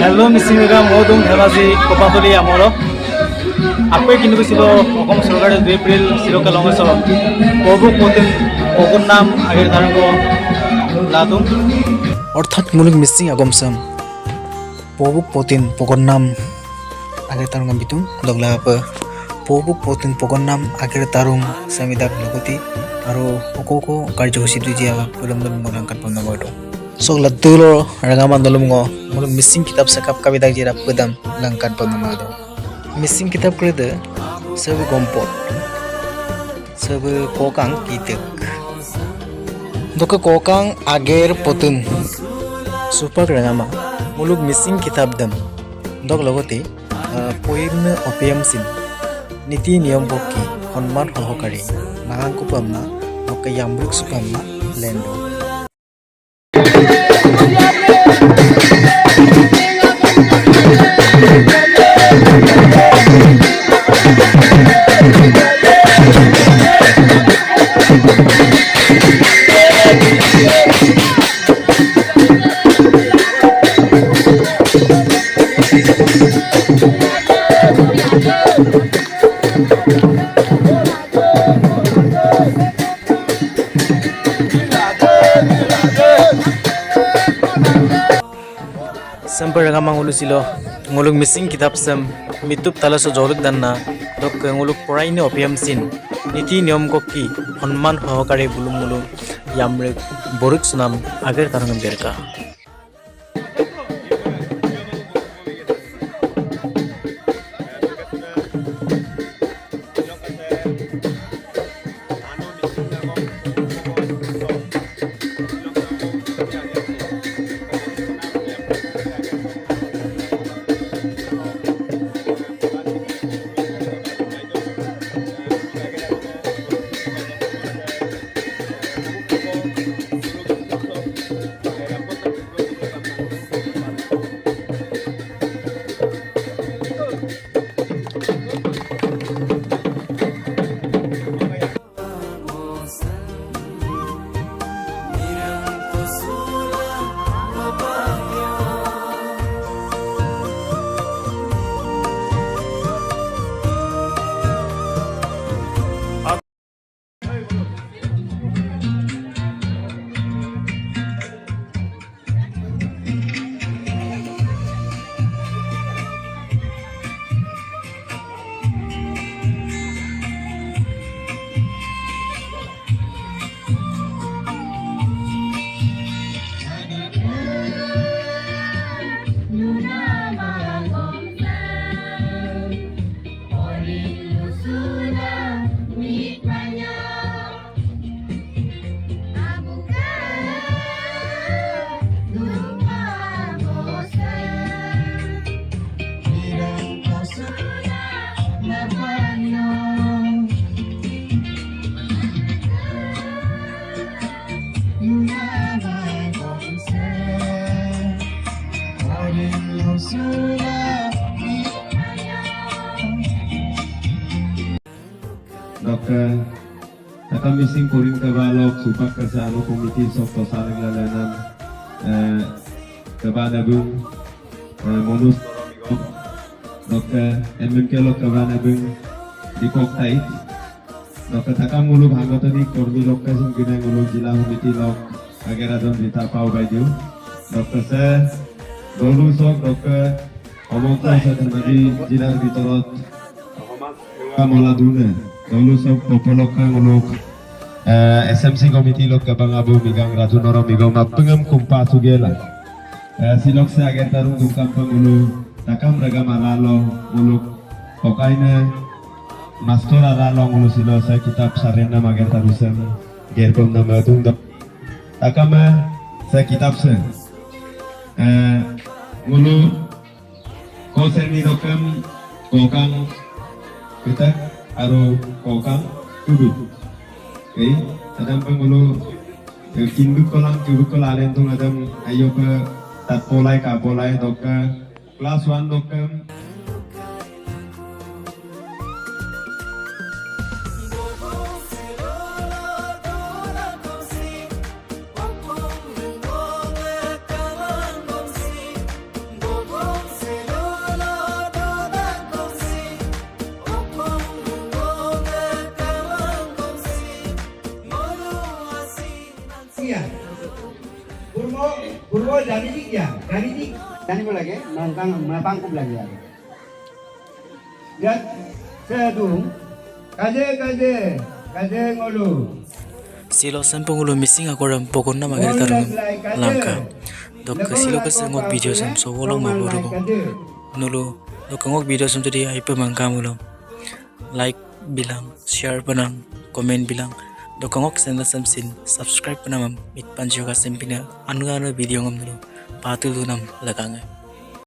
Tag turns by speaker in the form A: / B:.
A: Hello মিচিংগা মধুম ধেমাজি কপাতলি আমার আপনি কিন্তু ছিল অসম সরকারের 2 এপ্রিল চিরকাল অংশ প্রভু পতিন অগুর নাম আগের ধারণ লাদুম
B: অর্থাৎ মুলুক মিসিং আগমসাম পবুক পতিন পগন্নাম আগের তারুং বিতুং দগলা পবুক পতিন পগন্নাম আগের তারুং সামিদাক লগতি আরো অকোকো কার্যসূচী দুজিয়া পলমদম মনাঙ্কাত পন্নময়টো sogla tulo rangaman dolumngo muluk missing kitab sakap kabidak jira pedam langkat ponnamado missing kitab krede sebu gompot sebu kokang kitek doka kokang ager potun supak rangama muluk missing kitab dam dok logoti poirna opium sin niti niyam bokki honman hohokari nangangku pamna doka yambruk supamna lendo Sampai rangamang ulu silo nguluk missing kitab sam mitup talaso joluk danna dok nguluk porai ni opiam sin niti niyom kokki honman hohokare bulung mulung yamrek boruk sunam agar tarangam berka
C: Dokter, kata missing kuring kebalok supak kesalahan komiti sok tosaling lalanan kebana bung monus toromigom dokter emengkelo kebana bung di koktai dokter takam mulu bhangatani kormi lok kasing gina mulu jila komiti lok agar adon dita pau baju dokter se dolu sok dokter omongka satanadi jila bitorot kamola dune dulu sok popolok nguluk SMC komiti lok kabang abu migang ratu noro migong pengem kumpa sugela silok se agen tarung dungkam pengulu takam ragam aralo nguluk pokaine master aralo ngulu silo saya kitab sarena mager tarusem gerpom nama tung dok takam saya kitab se ngulu kosen ni dokam kokang kita aro kokang tubuh, okay? Kadang pengulu kinduk kolang tubuh kolalen tu kadang ayo ke tat polai ka polai doka kelas 1 doka
D: ya. Purwo dari dik ya. Dari dik. Tani mo lagi, mapangkub lagi ya. Dan sedung kaje ngolu.
B: Silo sampung ulo missing akoram pokon nam agir tarung langka. Dok silo kasangok video sam so wolong maburu ko. Nulu dok ngok video sam tadi ai pemangkam ulo. Like bilang, share panang, komen bilang. Dok ngok channel sam sin subscribe panam mit panjo ka simpina anu video ngam nulu. Patul nam lakangai.